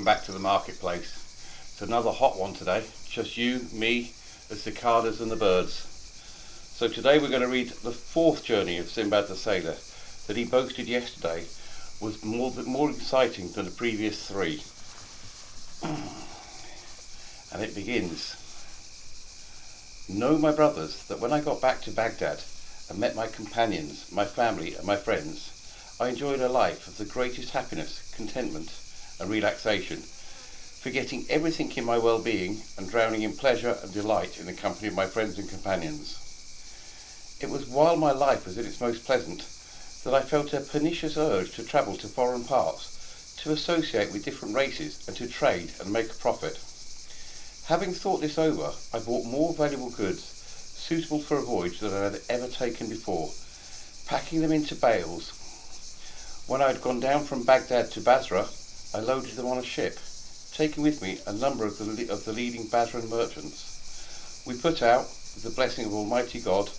back to the marketplace. It's another hot one today, just you, me, the cicadas and the birds. So today we're going to read the fourth journey of Sinbad the Sailor that he boasted yesterday was more exciting than the previous three. And it begins. Know, my brothers, that when I got back to Baghdad and met my companions, my family and my friends, I enjoyed a life of the greatest happiness, contentment and relaxation, forgetting everything in my well-being and drowning in pleasure and delight in the company of my friends and companions. It was while my life was at its most pleasant that I felt a pernicious urge to travel to foreign parts, to associate with different races and to trade and make a profit. Having thought this over, I bought more valuable goods, suitable for a voyage than I had ever taken before, packing them into bales. When I had gone down from Baghdad to Basra, I loaded them on a ship, taking with me a number of the leading Basran merchants. We put out, with the blessing of Almighty God,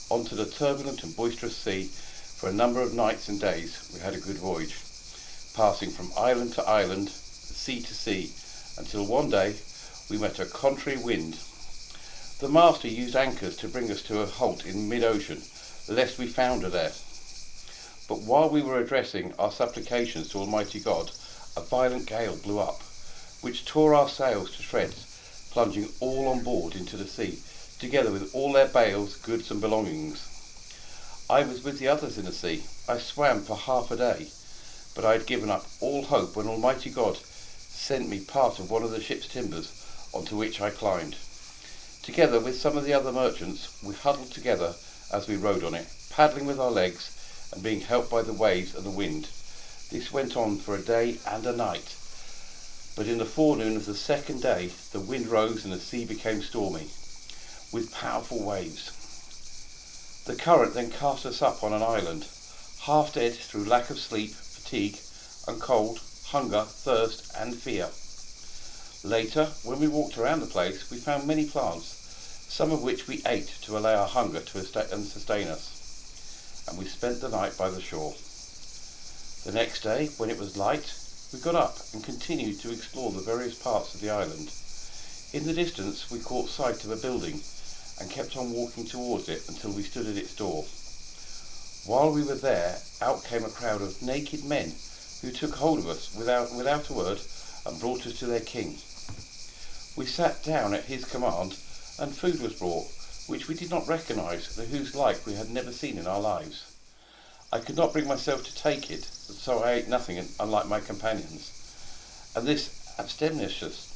onto the turbulent and boisterous sea. For a number of nights and days we had a good voyage, passing from island to island, sea to sea, until one day we met a contrary wind. The master used anchors to bring us to a halt in mid-ocean, lest we founder there. But while we were addressing our supplications to Almighty God, a violent gale blew up, which tore our sails to shreds, plunging all on board into the sea, together with all their bales, goods and belongings. I was with the others in the sea. I swam for half a day, but I had given up all hope when Almighty God sent me part of one of the ship's timbers, onto which I climbed. Together with some of the other merchants, we huddled together as we rode on it, paddling with our legs and being helped by the waves and the wind. This went on for a day and a night, but in the forenoon of the second day the wind rose and the sea became stormy, with powerful waves. The current then cast us up on an island, half dead through lack of sleep, fatigue, and cold, hunger, thirst, and fear. Later, when we walked around the place, we found many plants, some of which we ate to allay our hunger to sustain us, and we spent the night by the shore. The next day, when it was light, we got up and continued to explore the various parts of the island. In the distance, we caught sight of a building and kept on walking towards it until we stood at its door. While we were there, out came a crowd of naked men who took hold of us without a word and brought us to their king. We sat down at his command, and food was brought, which we did not recognise, and whose like we had never seen in our lives. I could not bring myself to take it, so I ate nothing, unlike my companions. And this abstemiousness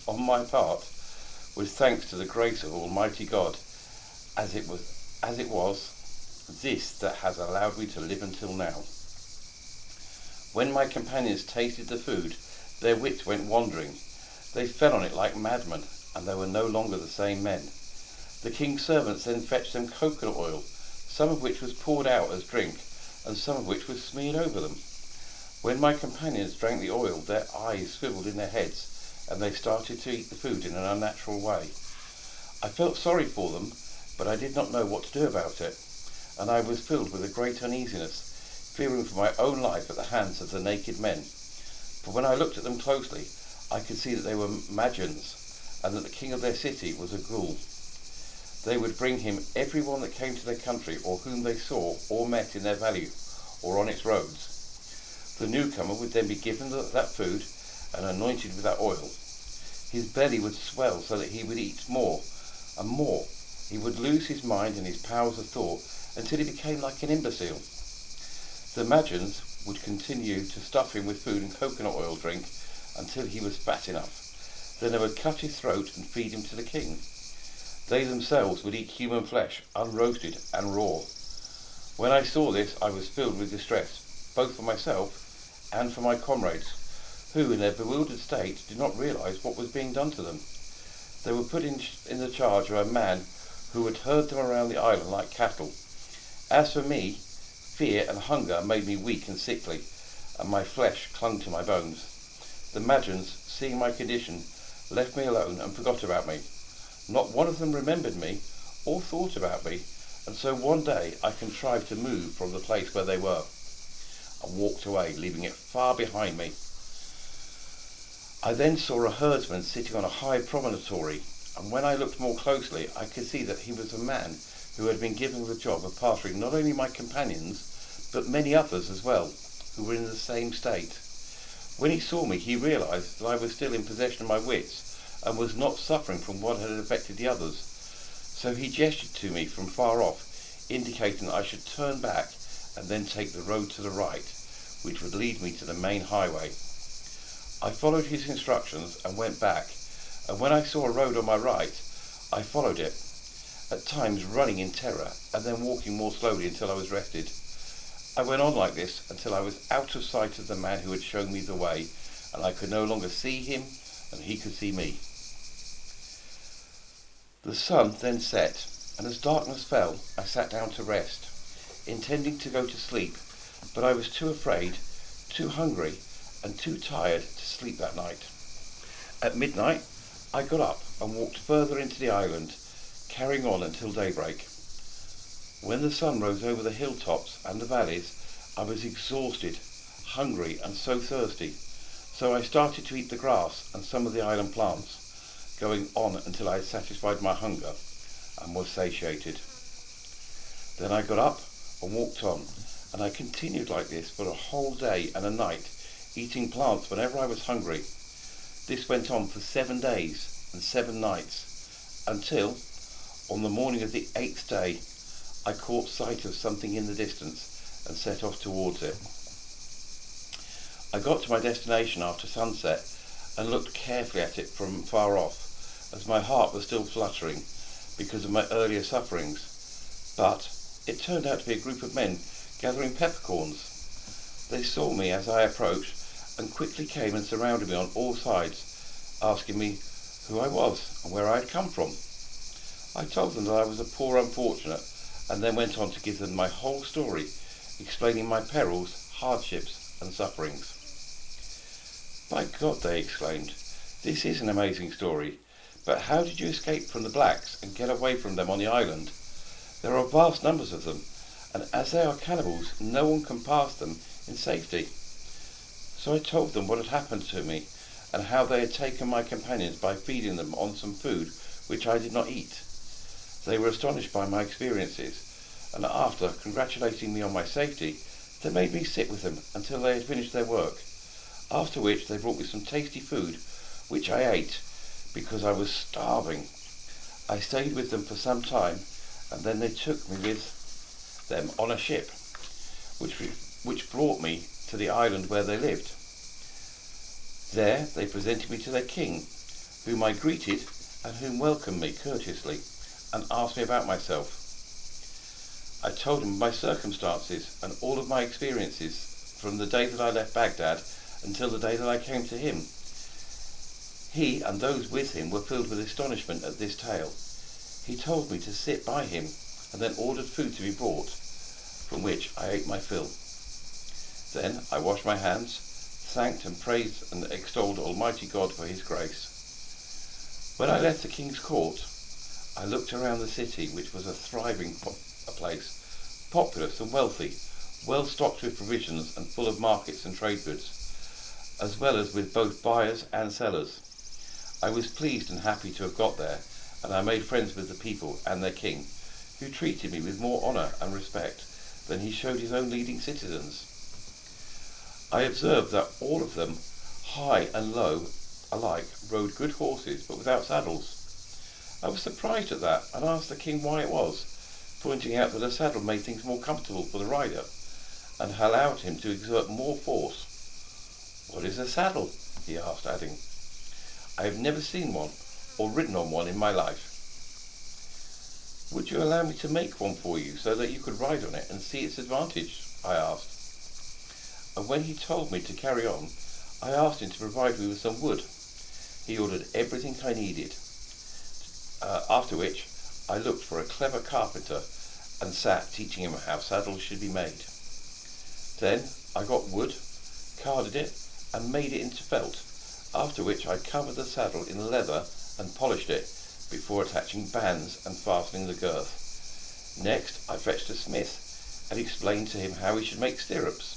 on my part was thanks to the grace of Almighty God, as it was this that has allowed me to live until now. When my companions tasted the food, their wits went wandering. They fell on it like madmen, and they were no longer the same men. The king's servants then fetched them coconut oil, some of which was poured out as drink, and some of which was smeared over them. When my companions drank the oil, their eyes swiveled in their heads, and they started to eat the food in an unnatural way. I felt sorry for them, but I did not know what to do about it, and I was filled with a great uneasiness, fearing for my own life at the hands of the naked men. For when I looked at them closely, I could see that they were Magians, and that the king of their city was a ghoul. They would bring him every one that came to their country, or whom they saw or met in their valley, or on its roads. The newcomer would then be given that food and anointed with that oil. His belly would swell so that he would eat more and more. He would lose his mind and his powers of thought until he became like an imbecile. The Magians would continue to stuff him with food and coconut oil drink until he was fat enough. Then they would cut his throat and feed him to the king. They themselves would eat human flesh, unroasted and raw. When I saw this, I was filled with distress, both for myself and for my comrades, who in their bewildered state did not realise what was being done to them. They were put in the charge of a man who would herd them around the island like cattle. As for me, fear and hunger made me weak and sickly, and my flesh clung to my bones. The Magians, seeing my condition, left me alone and forgot about me. Not one of them remembered me or thought about me, and so one day I contrived to move from the place where they were, and walked away, leaving it far behind me. I then saw a herdsman sitting on a high promontory, and when I looked more closely, I could see that he was a man who had been given the job of pasturing not only my companions, but many others as well, who were in the same state. When he saw me, he realized that I was still in possession of my wits, and was not suffering from what had affected the others. So he gestured to me from far off, indicating that I should turn back and then take the road to the right, which would lead me to the main highway. I followed his instructions and went back, and when I saw a road on my right, I followed it, at times running in terror and then walking more slowly until I was rested. I went on like this until I was out of sight of the man who had shown me the way, and I could no longer see him and he could see me. The sun then set, and as darkness fell, I sat down to rest, intending to go to sleep, but I was too afraid, too hungry, and too tired to sleep that night. At midnight, I got up and walked further into the island, carrying on until daybreak. When the sun rose over the hilltops and the valleys, I was exhausted, hungry, and so thirsty, so I started to eat the grass and some of the island plants, going on until I had satisfied my hunger and was satiated. Then I got up and walked on, and I continued like this for a whole day and a night, eating plants whenever I was hungry. This went on for 7 days and 7 nights, until, on the morning of the 8th day, I caught sight of something in the distance and set off towards it. I got to my destination after sunset and looked carefully at it from far off, as my heart was still fluttering because of my earlier sufferings. But it turned out to be a group of men gathering peppercorns. They saw me as I approached and quickly came and surrounded me on all sides, asking me who I was and where I had come from. I told them that I was a poor unfortunate, and then went on to give them my whole story, explaining my perils, hardships, and sufferings. "By God," they exclaimed, "this is an amazing story, but how did you escape from the blacks and get away from them on the island? There are vast numbers of them, and as they are cannibals, no one can pass them in safety." So I told them what had happened to me, and how they had taken my companions by feeding them on some food which I did not eat. They were astonished by my experiences, and after congratulating me on my safety, they made me sit with them until they had finished their work, after which they brought me some tasty food, which I ate, because I was starving. I stayed with them for some time, and then they took me with them on a ship, which brought me to the island where they lived. There they presented me to their king, whom I greeted and whom welcomed me courteously and asked me about myself. I told him my circumstances and all of my experiences from the day that I left Baghdad until the day that I came to him. He and those with him were filled with astonishment at this tale. He told me to sit by him and then ordered food to be brought, from which I ate my fill. Then I washed my hands, thanked and praised and extolled Almighty God for his grace. When I left the king's court, I looked around the city, which was a thriving place, populous and wealthy, well stocked with provisions and full of markets and trade goods, as well as with both buyers and sellers. I was pleased and happy to have got there, and I made friends with the people and their king, who treated me with more honour and respect than he showed his own leading citizens. I observed that all of them, high and low alike, rode good horses, but without saddles. I was surprised at that, and asked the king why it was, pointing out that a saddle made things more comfortable for the rider, and allowed him to exert more force. "What is a saddle?" he asked, adding, "I have never seen one, or ridden on one in my life." "Would you allow me to make one for you, so that you could ride on it and see its advantage?" I asked. And when he told me to carry on, I asked him to provide me with some wood. He ordered everything I needed, after which I looked for a clever carpenter and sat teaching him how saddles should be made. Then I got wood, carded it, and made it into felt, after which I covered the saddle in leather and polished it before attaching bands and fastening the girth. Next I fetched a smith and explained to him how he should make stirrups.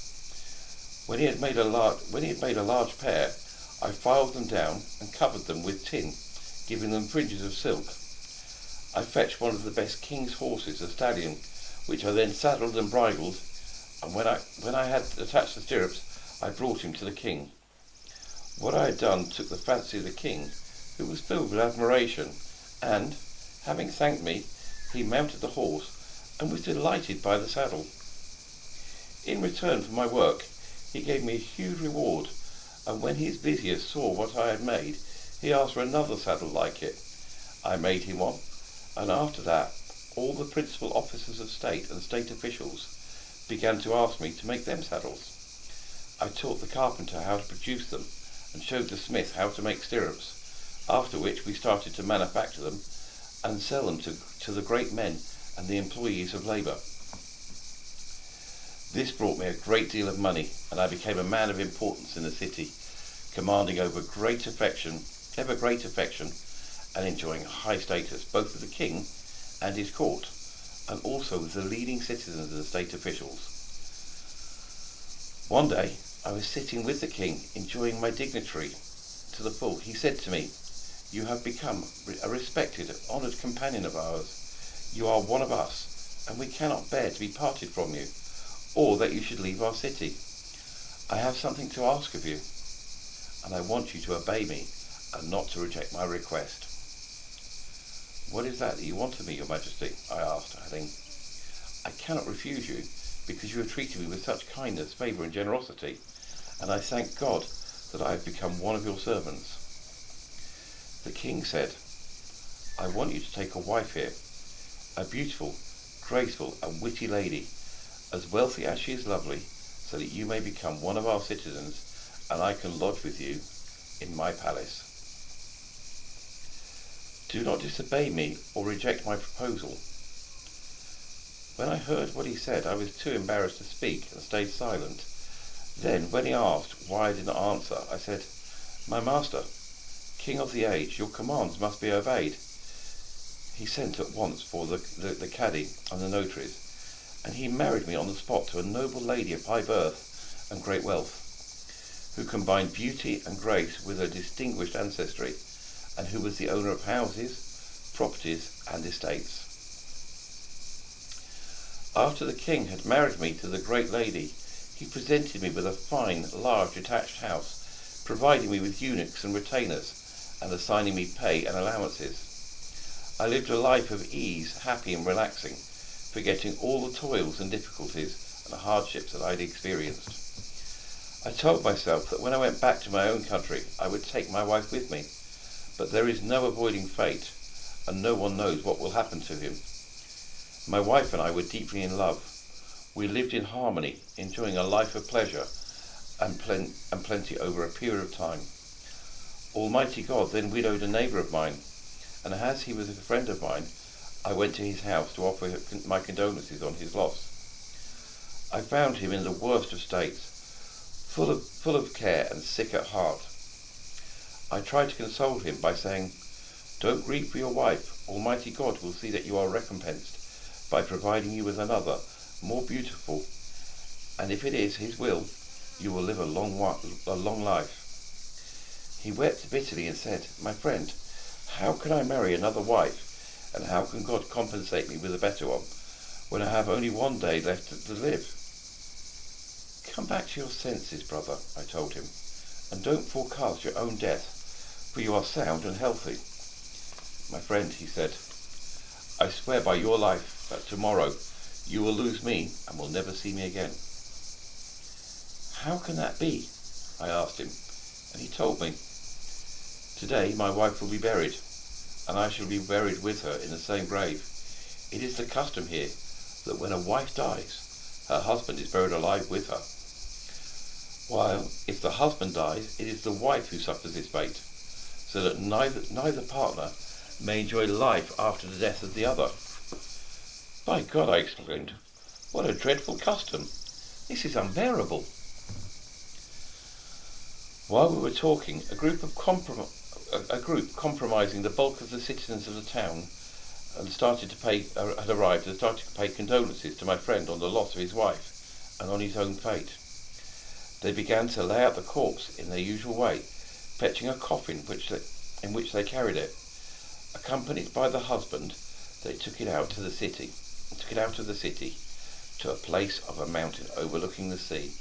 When he had made a large pair, I filed them down and covered them with tin, giving them fringes of silk. I fetched one of the best king's horses, a stallion, which I then saddled and bridled, and when I had attached the stirrups, I brought him to the king. What I had done took the fancy of the king, who was filled with admiration, and, having thanked me, he mounted the horse and was delighted by the saddle. In return for my work, he gave me a huge reward, and when his vizier saw what I had made, he asked for another saddle like it. I made him one, and after that, all the principal officers of state and state officials began to ask me to make them saddles. I taught the carpenter how to produce them, and showed the smith how to make stirrups, after which we started to manufacture them and sell them to the great men and the employees of labour. This brought me a great deal of money, and I became a man of importance in the city, commanding ever great affection, and enjoying a high status, both with the king and his court, and also with the leading citizens and the state officials. One day, I was sitting with the king, enjoying my dignitary to the full. He said to me, "You have become a respected, honoured companion of ours. You are one of us, and we cannot bear to be parted from you, or that you should leave our city. I have something to ask of you, and I want you to obey me, and not to reject my request." "What is that you want of me, your majesty?" I asked, adding, "I cannot refuse you, because you have treated me with such kindness, favour, and generosity, and I thank God that I have become one of your servants." The king said, "I want you to take a wife here, a beautiful, graceful, and witty lady, as wealthy as she is lovely, so that you may become one of our citizens, and I can lodge with you in my palace. Do not disobey me or reject my proposal." When I heard what he said, I was too embarrassed to speak and stayed silent. Then, when he asked why I did not answer, I said, "My master, king of the age, your commands must be obeyed." He sent at once for the caddy and the notaries, and he married me on the spot to a noble lady of high birth and great wealth, who combined beauty and grace with a distinguished ancestry, and who was the owner of houses, properties, and estates. After the king had married me to the great lady, he presented me with a fine, large, detached house, providing me with eunuchs and retainers, and assigning me pay and allowances. I lived a life of ease, happy and relaxing, forgetting all the toils and difficulties and hardships that I had experienced. I told myself that when I went back to my own country, I would take my wife with me, but there is no avoiding fate, and no one knows what will happen to him. My wife and I were deeply in love. We lived in harmony, enjoying a life of pleasure and plenty over a period of time. Almighty God then widowed a neighbour of mine, and as he was a friend of mine, I went to his house to offer my condolences on his loss. I found him in the worst of states, full of care and sick at heart. I tried to console him by saying, "Don't grieve for your wife. Almighty God will see that you are recompensed by providing you with another, more beautiful, and if it is his will, you will live a long life." He wept bitterly and said, "My friend, how can I marry another wife, and how can God compensate me with a better one, when I have only one day left to live?" "Come back to your senses, brother," I told him, "and don't forecast your own death, for you are sound and healthy." "My friend," he said, "I swear by your life that tomorrow you will lose me and will never see me again." "How can that be?" I asked him, and he told me. "Today my wife will be buried, and I shall be buried with her in the same grave. It is the custom here that when a wife dies, her husband is buried alive with her, while if the husband dies, it is the wife who suffers his fate, so that neither partner may enjoy life after the death of the other." "By God," I exclaimed, "what a dreadful custom! This is unbearable." While we were talking, a group comprising the bulk of the citizens of the town had arrived and started to pay condolences to my friend on the loss of his wife and on his own fate. They began to lay out the corpse in their usual way, fetching a coffin in which they carried it. Accompanied by the husband, they took it out of the city to a place of a mountain overlooking the sea.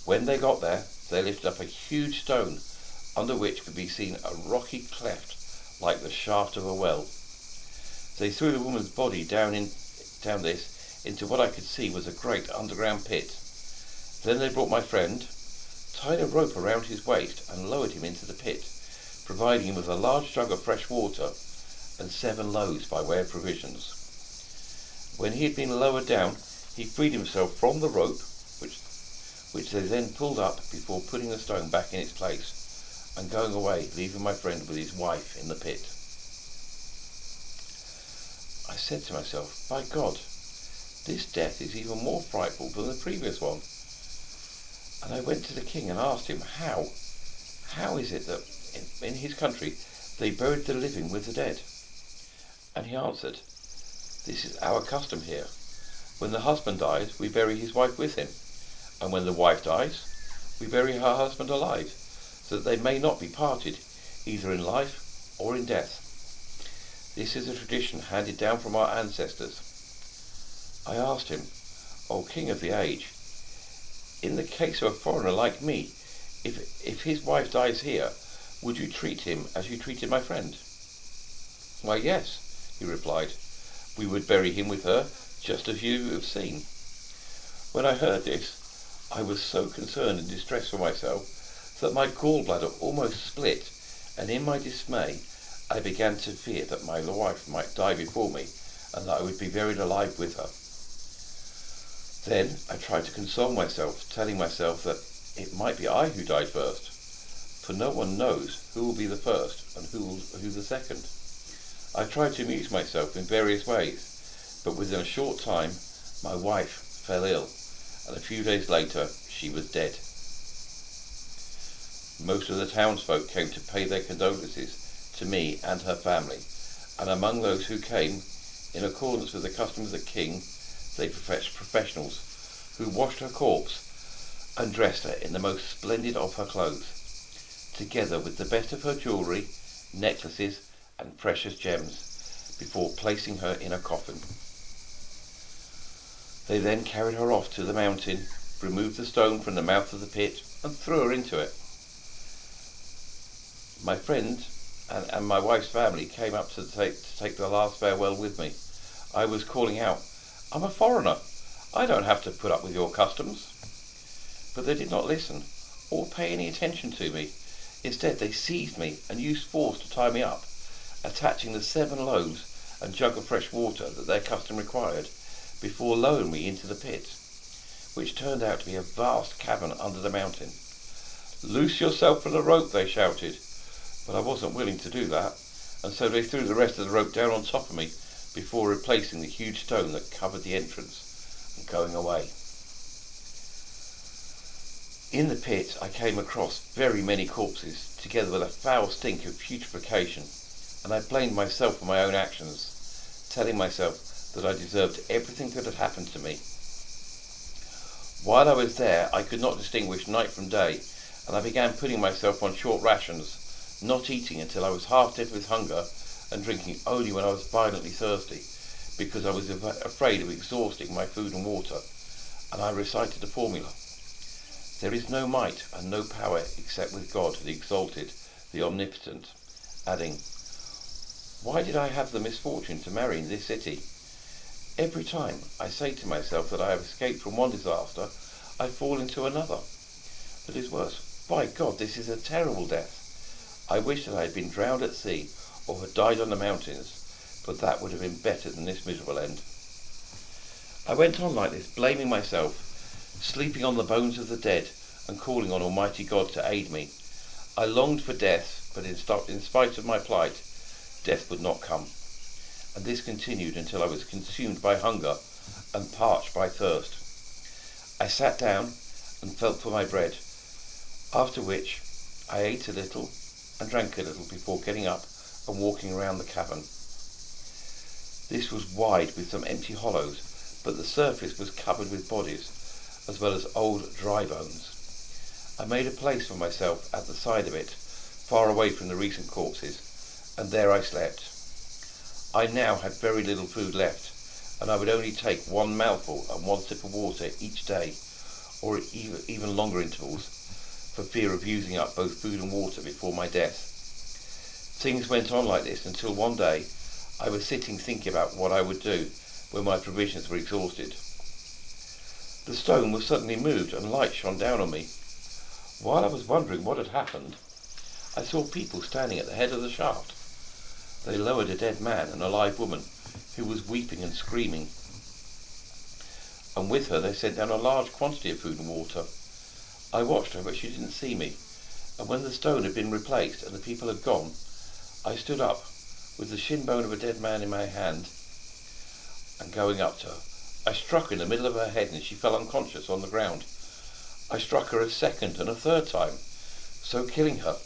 When they got there, they lifted up a huge stone under which could be seen a rocky cleft like the shaft of a well. They threw the woman's body down this into what I could see was a great underground pit. Then they brought my friend, tied a rope around his waist and lowered him into the pit, providing him with a large jug of fresh water and 7 loaves by way of provisions. When he had been lowered down, he freed himself from the rope, which they then pulled up before putting the stone back in its place and going away, leaving my friend with his wife in the pit. I said to myself, by God, this death is even more frightful than the previous one. And I went to the king and asked him how is it that in his country they buried the living with the dead? And he answered, this is our custom here. When the husband dies, we bury his wife with him. And when the wife dies, we bury her husband alive, so that they may not be parted, either in life or in death. This is a tradition handed down from our ancestors. I asked him, O King of the age, in the case of a foreigner like me, if his wife dies here, would you treat him as you treated my friend? Why, yes, he replied. We would bury him with her, just as you have seen. When I heard this, I was so concerned and distressed for myself that my gallbladder almost split, and in my dismay I began to fear that my wife might die before me and that I would be buried alive with her. Then I tried to console myself, telling myself that it might be I who died first, for no one knows who will be the first and who the second. I tried to amuse myself in various ways, but within a short time my wife fell ill, and a few days later she was dead. Most of the townsfolk came to pay their condolences to me and her family, and among those who came, in accordance with the custom of the king, they fetched professionals who washed her corpse and dressed her in the most splendid of her clothes, together with the best of her jewellery, necklaces and precious gems, before placing her in a coffin. They then carried her off to the mountain, removed the stone from the mouth of the pit and threw her into it. My friend and my wife's family came up to take the last farewell with me. I was calling out, I'm a foreigner. I don't have to put up with your customs. But they did not listen or pay any attention to me. Instead, they seized me and used force to tie me up, attaching the 7 loaves and jug of fresh water that their custom required, before lowering me into the pit, which turned out to be a vast cavern under the mountain. Loose yourself from the rope, they shouted, but I wasn't willing to do that, and so they threw the rest of the rope down on top of me before replacing the huge stone that covered the entrance and going away. In the pit I came across very many corpses, together with a foul stink of putrefaction, and I blamed myself for my own actions, telling myself that I deserved everything that had happened to me. While I was there, I could not distinguish night from day, and I began putting myself on short rations, not eating until I was half dead with hunger, and drinking only when I was violently thirsty, because I was afraid of exhausting my food and water, and I recited the formula. There is no might and no power except with God, the exalted, the omnipotent, adding, why did I have the misfortune to marry in this city? Every time I say to myself that I have escaped from one disaster, I fall into another. That is worse. By God, this is a terrible death. I wish that I had been drowned at sea or had died on the mountains, but that would have been better than this miserable end. I went on like this, blaming myself, sleeping on the bones of the dead and calling on Almighty God to aid me. I longed for death, but in spite of my plight, death would not come. And this continued until I was consumed by hunger and parched by thirst. I sat down and felt for my bread, after which I ate a little and drank a little before getting up and walking around the cavern. This was wide with some empty hollows, but the surface was covered with bodies, as well as old dry bones. I made a place for myself at the side of it, far away from the recent corpses, and there I slept. I now had very little food left, and I would only take one mouthful and one sip of water each day, or even longer intervals, for fear of using up both food and water before my death. Things went on like this until one day I was sitting thinking about what I would do when my provisions were exhausted. The stone was suddenly moved and light shone down on me. While I was wondering what had happened, I saw people standing at the head of the shaft. They lowered a dead man and a live woman who was weeping and screaming, and with her they sent down a large quantity of food and water. I watched her, but she didn't see me, and when the stone had been replaced and the people had gone, I stood up with the shin bone of a dead man in my hand, and going up to her, I struck her in the middle of her head and she fell unconscious on the ground. I struck her a second and a third time, so killing her.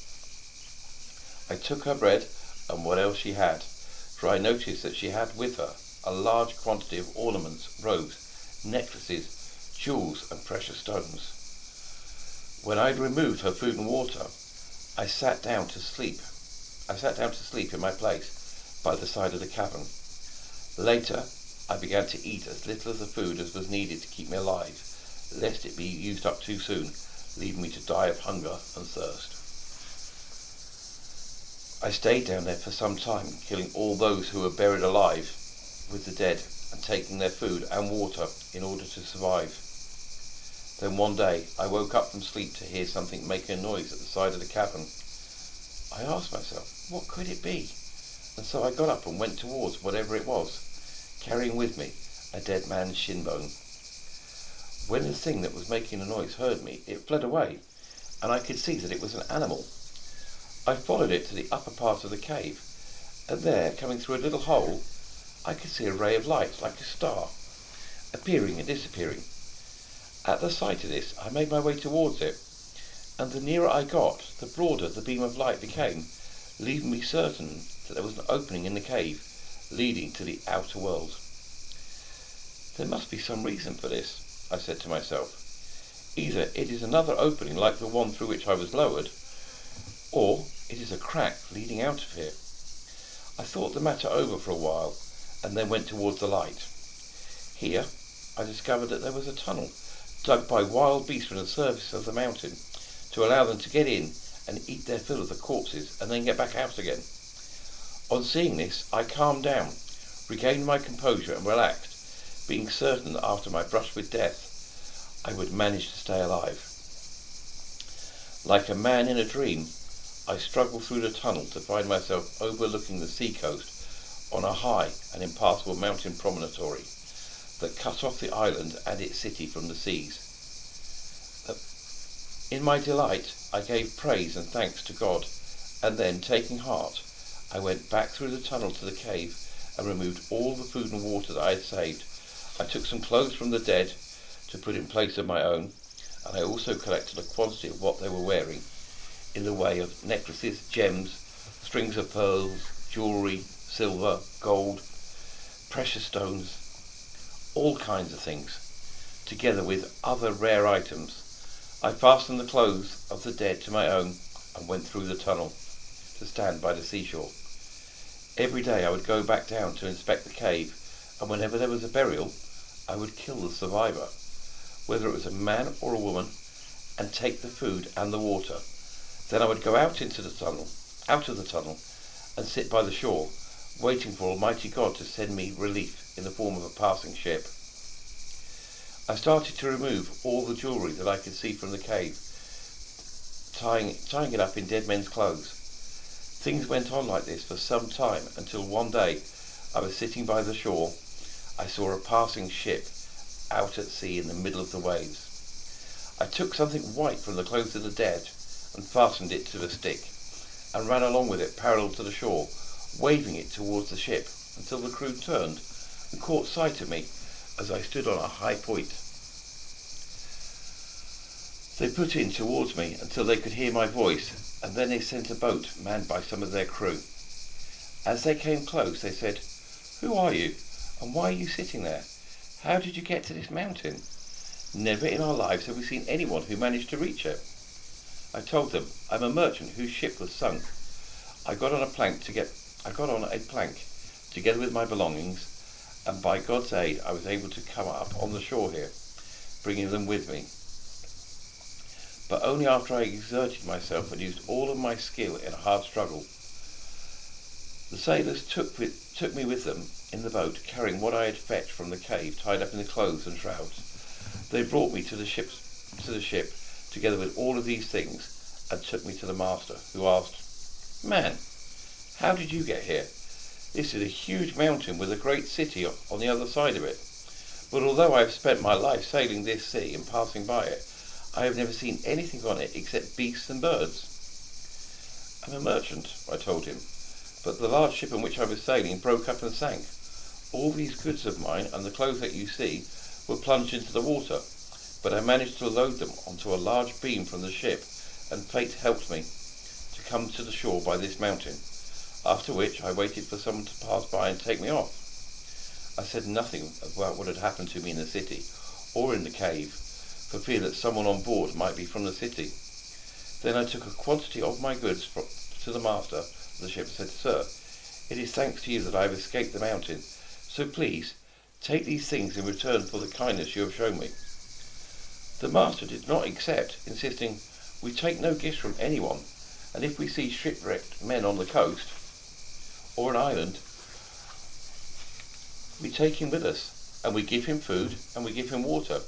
I took her bread and what else she had, for I noticed that she had with her a large quantity of ornaments, robes, necklaces, jewels and precious stones. When I had removed her food and water, I sat down to sleep in my place by the side of the cavern. Later, I began to eat as little of the food as was needed to keep me alive, lest it be used up too soon, leaving me to die of hunger and thirst. I stayed down there for some time, killing all those who were buried alive with the dead and taking their food and water in order to survive. Then one day I woke up from sleep to hear something making a noise at the side of the cavern. I asked myself, what could it be? And so I got up and went towards whatever it was, carrying with me a dead man's shin bone. When the thing that was making the noise heard me, it fled away, and I could see that it was an animal. I followed it to the upper part of the cave, and there, coming through a little hole, I could see a ray of light like a star, appearing and disappearing. At the sight of this, I made my way towards it, and the nearer I got, the broader the beam of light became, leaving me certain that there was an opening in the cave leading to the outer world. There must be some reason for this, I said to myself. Either it is another opening like the one through which I was lowered, or it is a crack leading out of here. I thought the matter over for a while, and then went towards the light. Here I discovered that there was a tunnel dug by wild beasts from the surface of the mountain to allow them to get in and eat their fill of the corpses and then get back out again. On seeing this, I calmed down, regained my composure and relaxed, being certain that after my brush with death, I would manage to stay alive. Like a man in a dream, I struggled through the tunnel to find myself overlooking the seacoast on a high and impassable mountain promontory that cut off the island and its city from the seas. In my delight, I gave praise and thanks to God, and then, taking heart, I went back through the tunnel to the cave and removed all the food and water that I had saved. I took some clothes from the dead to put in place of my own, and I also collected a quantity of what they were wearing, in the way of necklaces, gems, strings of pearls, jewellery, silver, gold, precious stones, all kinds of things, together with other rare items. I fastened the clothes of the dead to my own and went through the tunnel to stand by the seashore. Every day I would go back down to inspect the cave, and whenever there was a burial, I would kill the survivor, whether it was a man or a woman, and take the food and the water. Then I would go out of the tunnel, and sit by the shore, waiting for Almighty God to send me relief in the form of a passing ship. I started to remove all the jewellery that I could see from the cave, tying it up in dead men's clothes. Things went on like this for some time until one day I was sitting by the shore. I saw a passing ship out at sea in the middle of the waves. I took something white from the clothes of the dead and fastened it to a stick and ran along with it parallel to the shore, waving it towards the ship until the crew turned and caught sight of me as I stood on a high point. They put in towards me until they could hear my voice, and then they sent a boat manned by some of their crew. As they came close, they said, "Who are you, and why are you sitting there? How did you get to this mountain? Never in our lives have we seen anyone who managed to reach it." I told them, I'm a merchant whose ship was sunk. I got on a plank together with my belongings, and by God's aid I was able to come up on the shore here, bringing them with me. But only after I exerted myself and used all of my skill in a hard struggle. The sailors took me with them in the boat, carrying what I had fetched from the cave, tied up in the clothes and shrouds. They brought me to the ship, together with all of these things, and took me to the master, who asked, "Man, how did you get here? This is a huge mountain with a great city on the other side of it. But although I have spent my life sailing this sea and passing by it, I have never seen anything on it except beasts and birds." "I'm a merchant," I told him, "but the large ship in which I was sailing broke up and sank. All these goods of mine and the clothes that you see were plunged into the water, but I managed to load them onto a large beam from the ship, and fate helped me to come to the shore by this mountain, after which I waited for someone to pass by and take me off." I said nothing about what had happened to me in the city or in the cave, for fear that someone on board might be from the city. Then I took a quantity of my goods to the master of the ship and said, "Sir, it is thanks to you that I have escaped the mountain, so please take these things in return for the kindness you have shown me." The master did not accept, insisting, "We take no gifts from anyone, and if we see shipwrecked men on the coast or an island, we take him with us, and we give him food and we give him water.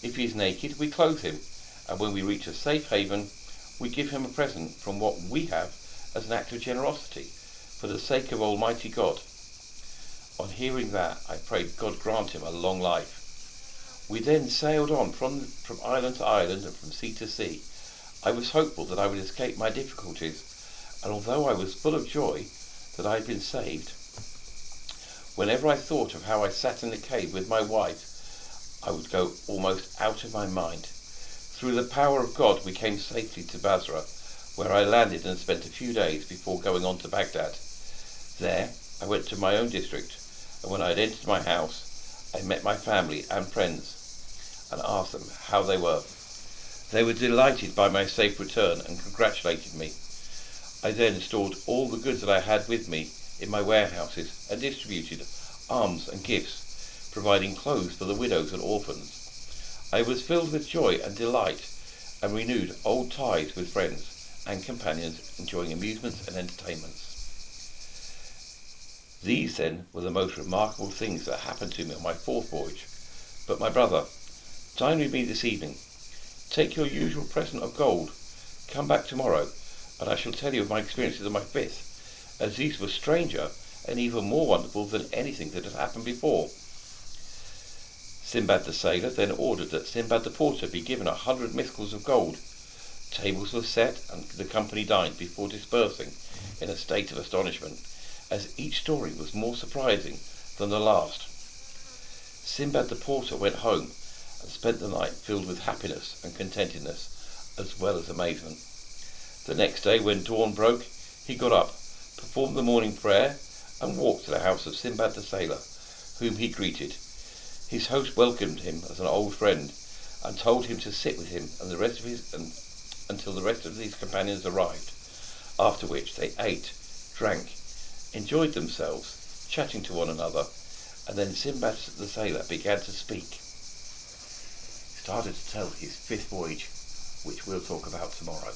If he is naked, we clothe him, and when we reach a safe haven, we give him a present from what we have as an act of generosity, for the sake of Almighty God." On hearing that, I prayed God grant him a long life. We then sailed on from island to island and from sea to sea. I was hopeful that I would escape my difficulties, and although I was full of joy that I had been saved, whenever I thought of how I sat in the cave with my wife, I would go almost out of my mind. Through the power of God, we came safely to Basra, where I landed and spent a few days before going on to Baghdad. There, I went to my own district, and when I had entered my house, I met my family and friends and asked them how they were. They were delighted by my safe return and congratulated me. I then stored all the goods that I had with me in my warehouses and distributed alms and gifts, providing clothes for the widows and orphans. I was filled with joy and delight, and renewed old ties with friends and companions, enjoying amusements and entertainments. These then were the most remarkable things that happened to me on my fourth voyage. But my brother, dine with me this evening. Take your usual present of gold. Come back tomorrow, and I shall tell you of my experiences on my fifth, as these were stranger and even more wonderful than anything that had happened before. Sinbad the sailor then ordered that Sinbad the porter be given 100 miskals of gold. Tables were set, and the company dined before dispersing in a state of astonishment, as each story was more surprising than the last. Sinbad the porter went home and spent the night filled with happiness and contentedness, as well as amazement. The next day, when dawn broke, he got up, performed the morning prayer, and walked to the house of Sinbad the sailor, whom he greeted. His host welcomed him as an old friend, and told him to sit with him and until the rest of his companions arrived, after which they ate, drank, enjoyed themselves, chatting to one another, and then Sinbad the sailor began to speak. He started to tell his fifth voyage, which we'll talk about tomorrow.